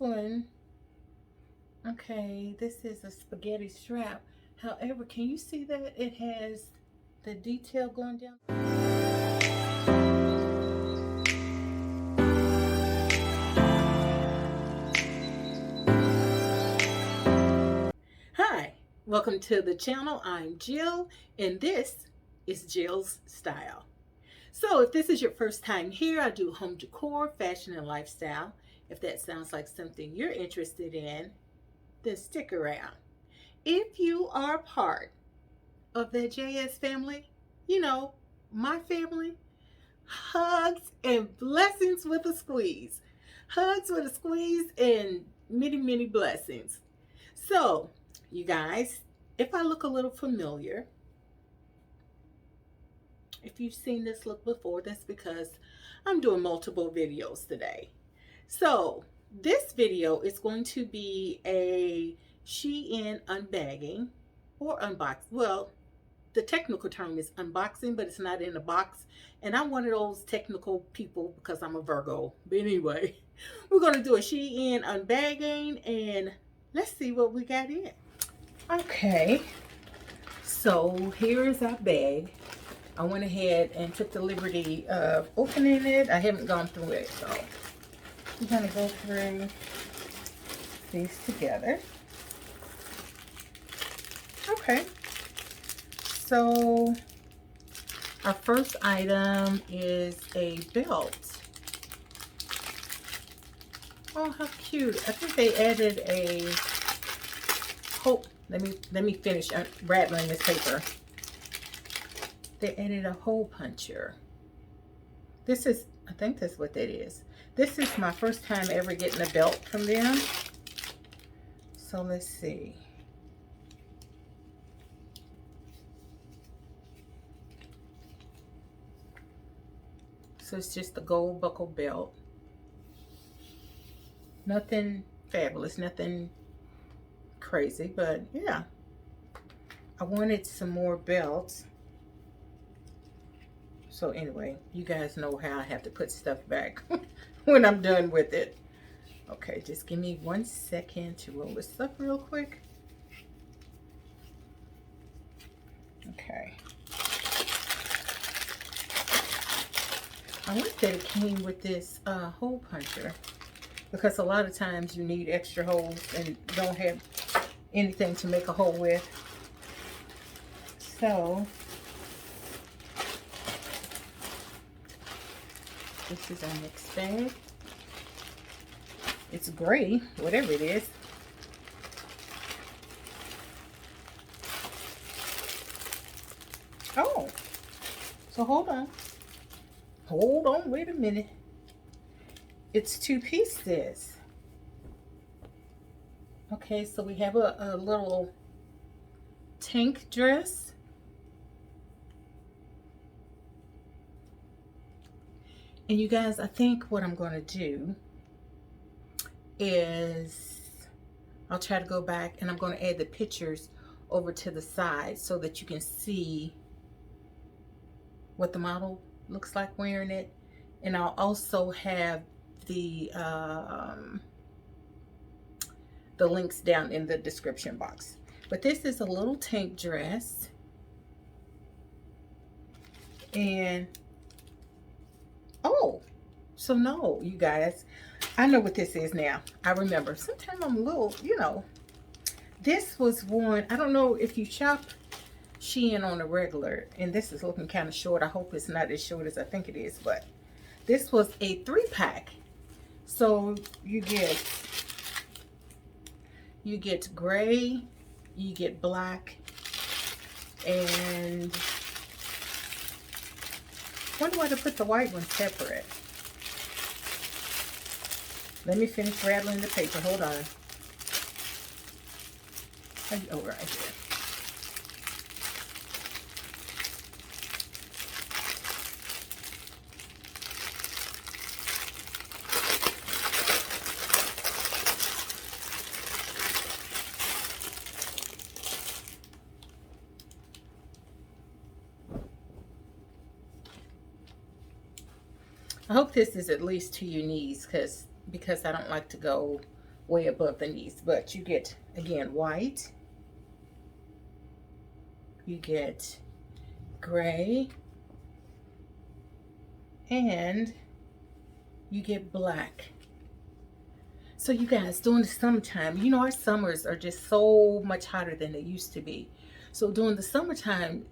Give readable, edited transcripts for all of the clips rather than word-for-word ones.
one, okay, this is a spaghetti strap. However, can you see that it has the detail going down? Hi, welcome to the channel. I'm Jill, and this is Jill's Style. So if this is your first time here, I do home decor, fashion, and lifestyle. If that sounds like something you're interested in, then stick around. If you are part of the JS family, you know, my family, hugs and blessings with a squeeze. Hugs with a squeeze and many, many blessings. So, you guys, if I look a little familiar, if you've seen this look before, that's because I'm doing multiple videos today. So, this video is going to be a Shein unbagging or unbox. Well, the technical term is unboxing, but it's not in a box. And I'm one of those technical people because I'm a Virgo. But anyway, we're going to do a Shein unbagging and let's see what we got in. Okay, so here is our bag. I went ahead and took the liberty of opening it. I haven't gone through it, so we're going to go through these together. Okay, so our first item is a belt. Oh, how cute. I think they added a hole. Let me finish rattling this paper. They added a hole puncher. This is, I think that's what that is. This is my first time ever getting a belt from them. So let's see. So it's just the gold buckle belt. Nothing fabulous, nothing crazy, but yeah. I wanted some more belts. So anyway, you guys know how I have to put stuff back when I'm done with it. Okay, just give me 1 second to roll this up real quick. Okay. I like that it came with this hole puncher because a lot of times you need extra holes and don't have anything to make a hole with. So this is our next bag. It's gray, whatever it is. Oh, so hold on. Hold on, wait a minute. It's 2 pieces. Okay, so we have a little tank dress. And you guys, I think what I'm going to do is I'll try to go back and I'm going to add the pictures over to the side so that you can see what the model looks like wearing it. And I'll also have the links down in the description box. But this is a little tank dress. And oh, so no, you guys, I know what this is now. I remember. Sometimes I'm a little, you know, this was one, I don't know if you shop Shein on a regular, and this is looking kind of short. I hope it's not as short as I think it is, but this was a 3-pack. So you get gray, you get black, and I wonder why they put the white one separate. Let me finish rattling the paper. Hold on. Oh, right here. I hope this is at least to your knees because I don't like to go way above the knees. But you get, again, white. You get gray. And you get black. So you guys, during the summertime, you know our summers are just so much hotter than they used to be. So during the summertime,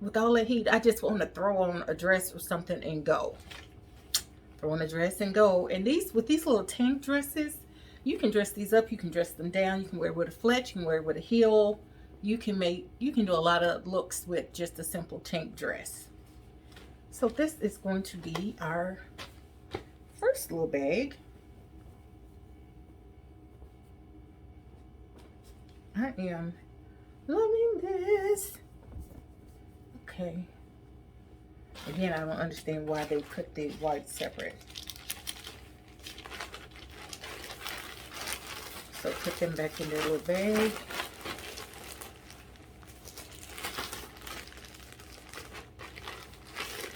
with all that heat, I just want to throw on a dress or something and go. Throw on a dress and go. And with these little tank dresses, you can dress these up, you can dress them down, you can wear it with a flat, you can wear it with a heel. You can do a lot of looks with just a simple tank dress. So this is going to be our first little bag. I am loving this. Okay. Again, I don't understand why they put the white separate. So put them back in their little bag.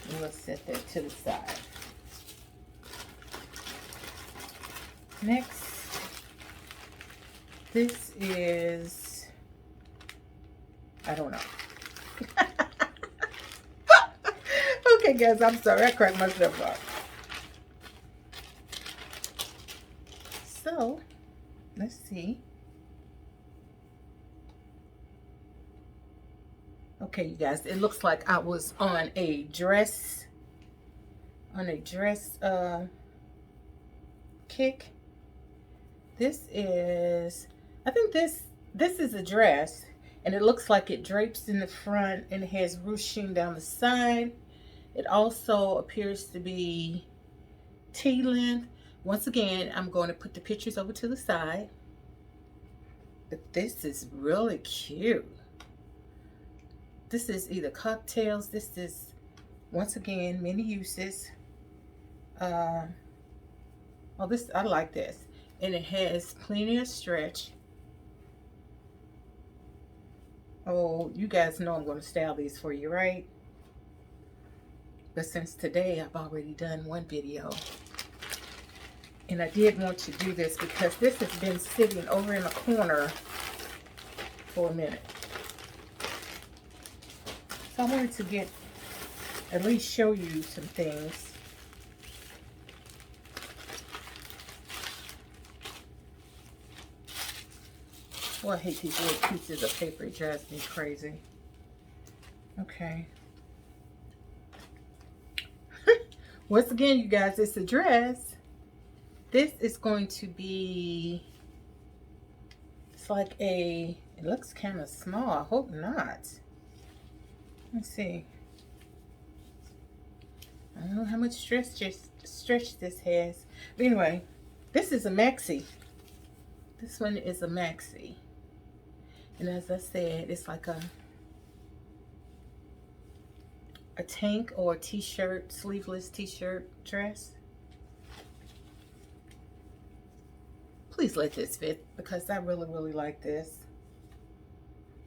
And let's set that to the side. Next, this is, I don't know. Okay, guys, I'm sorry. I cracked myself up. So, let's see. Okay, you guys, it looks like I was on a dress kick. This is, I think this is a dress, and it looks like it drapes in the front and it has ruching down the side. It also appears to be T-length. Once again, I'm going to put the pictures over to the side. But this is really cute. This is either cocktails. This is, once again, many uses. I like this. And it has plenty of stretch. Oh, you guys know I'm going to style these for you, right? But since today I've already done one video, and I did want to do this because this has been sitting over in a corner for a minute. So I wanted to at least show you some things. Oh, I hate these little pieces of paper. It drives me crazy. Okay. Once again, you guys, it's a dress. This is going to be, it's like it looks kind of small. I hope not. Let's see. I don't know how much stretch this has. But anyway, this is a maxi. This one is a maxi. And as I said, it's like a tank or a t-shirt, sleeveless t-shirt dress. Please let this fit because I really, really like this.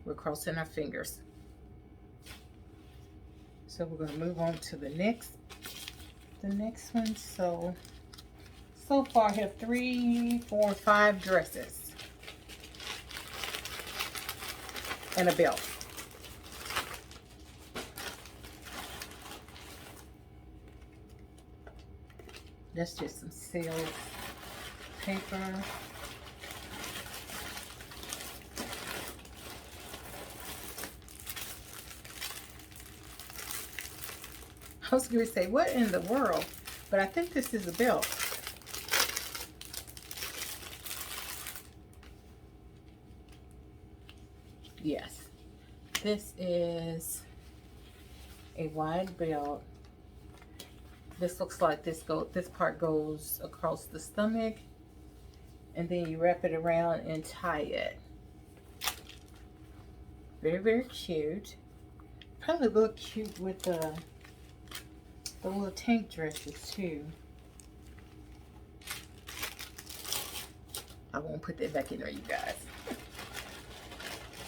We're crossing our fingers. So we're going to move on to the next one. So far I have 3, 4, 5 dresses and a belt. That's just some sales paper. I was going to say, what in the world? But I think this is a belt. Yes. This is a wide belt. This looks like this part goes across the stomach, and then you wrap it around and tie it. Very, very cute. Probably look cute with the little tank dresses too. I won't put that back in there, you guys.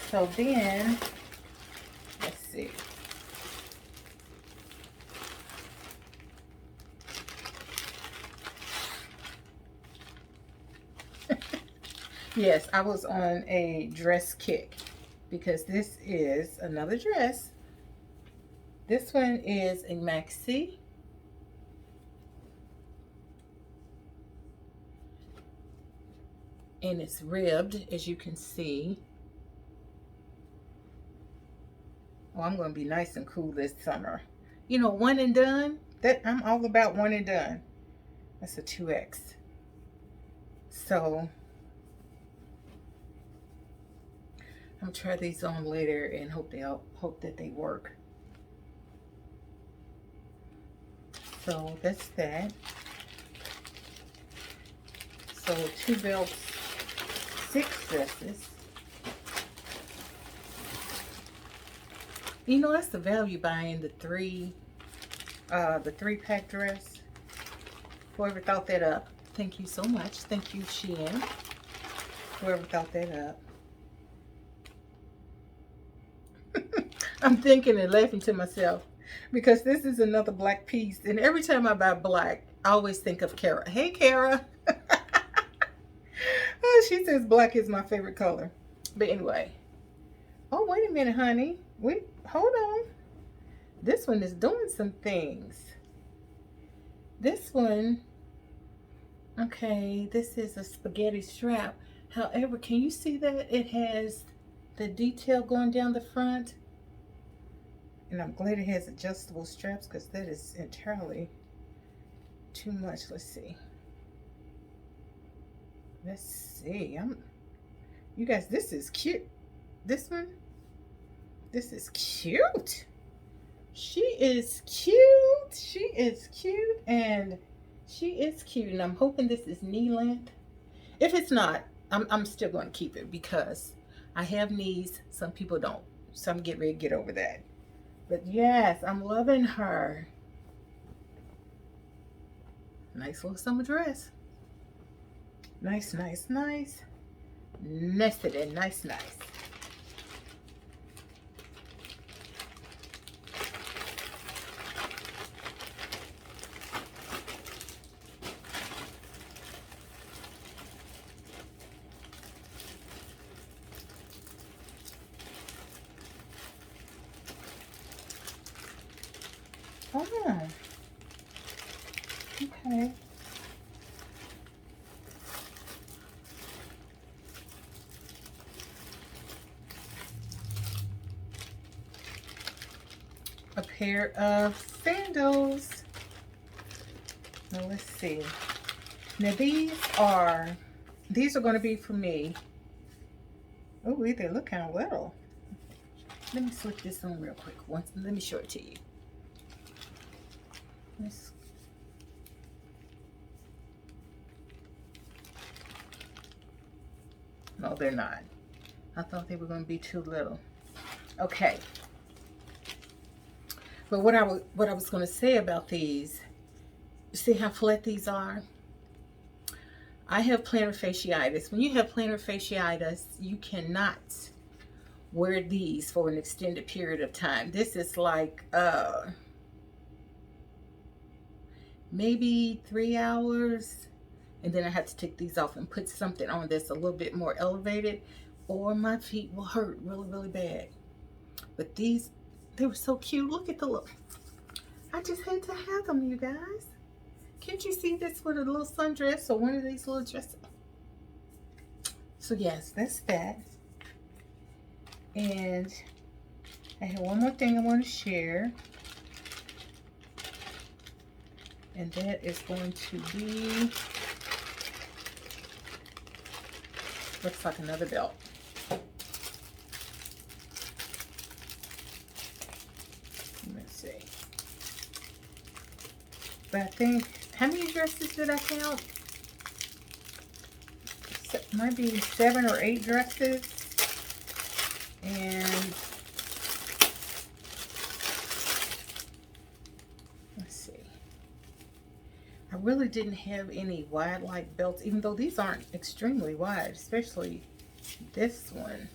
So then, let's see. Yes, I was on a dress kick because this is another dress. This one is a maxi. And it's ribbed, as you can see. Oh, I'm going to be nice and cool this summer. You know, one and done. That I'm all about one and done. That's a 2X. So I'm gonna try these on later and hope that they work. So that's that. So 2 belts, 6 dresses. You know, that's the value buying the 3-pack dress. Whoever thought that up, thank you so much. Thank you, Shein. Whoever thought that up. I'm thinking and laughing to myself because this is another black piece. And every time I buy black, I always think of Kara. Hey, Kara. She says black is my favorite color. But anyway. Oh, wait a minute, honey. Wait, hold on. This one is doing some things. This one, okay, this is a spaghetti strap. However, can you see that it has the detail going down the front? And I'm glad it has adjustable straps because that is entirely too much. Let's see. Let's see. You guys, this is cute. This one, this is cute. She is cute. She is cute and she is cute. And I'm hoping this is knee length. If it's not, I'm still going to keep it because I have knees. Some people don't. So I'm getting ready to get over that. But yes, I'm loving her. Nice little summer dress. Nice, nice, nice. Nested and nice, nice. Oh, okay. A pair of sandals. Now let's see. Now these are going to be for me. Oh, they look kind of little. Let me slip this on real quick. Let me show it to you. No, they're not. I thought they were going to be too little. Okay. But what I was going to say about these, see how flat these are? I have plantar fasciitis. When you have plantar fasciitis, you cannot wear these for an extended period of time. This is like maybe 3 hours, and then I have to take these off and put something on that's a little bit more elevated, or my feet will hurt really, really bad. But these, they were so cute. Look at the look. I just had to have them, you guys. Can't you see this with a little sundress or one of these little dresses? So yes, that's that. And I have one more thing I want to share. And that is going to be, looks like another belt. Let's see. But I think, how many dresses did I count? Might be 7 or 8 dresses. And let's see. I really didn't have any wide like belts, even though these aren't extremely wide, especially this one.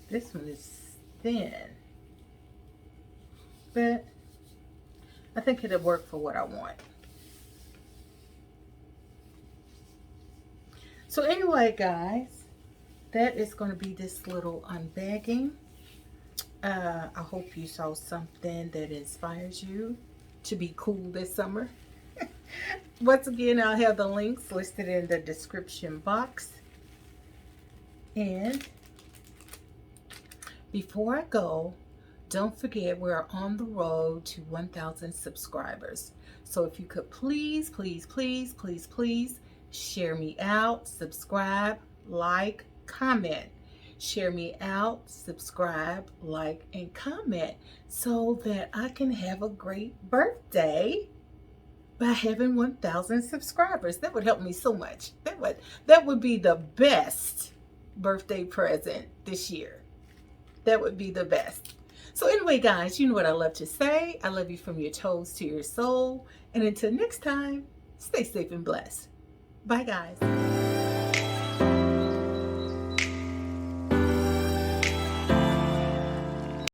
This one is thin. But I think it'll work for what I want. So anyway, guys, that is going to be this little unbagging. I hope you saw something that inspires you to be cool this summer. Once again, I'll have the links listed in the description box. And before I go, don't forget we're on the road to 1,000 subscribers. So if you could please, please, please, please, please share me out, subscribe, like, comment. Share me out, subscribe, like, and comment so that I can have a great birthday by having 1,000 subscribers. That would help me so much. That would be the best birthday present this year. That would be the best. So anyway, guys, you know what I love to say. I love you from your toes to your soul. And until next time, stay safe and blessed. Bye, guys.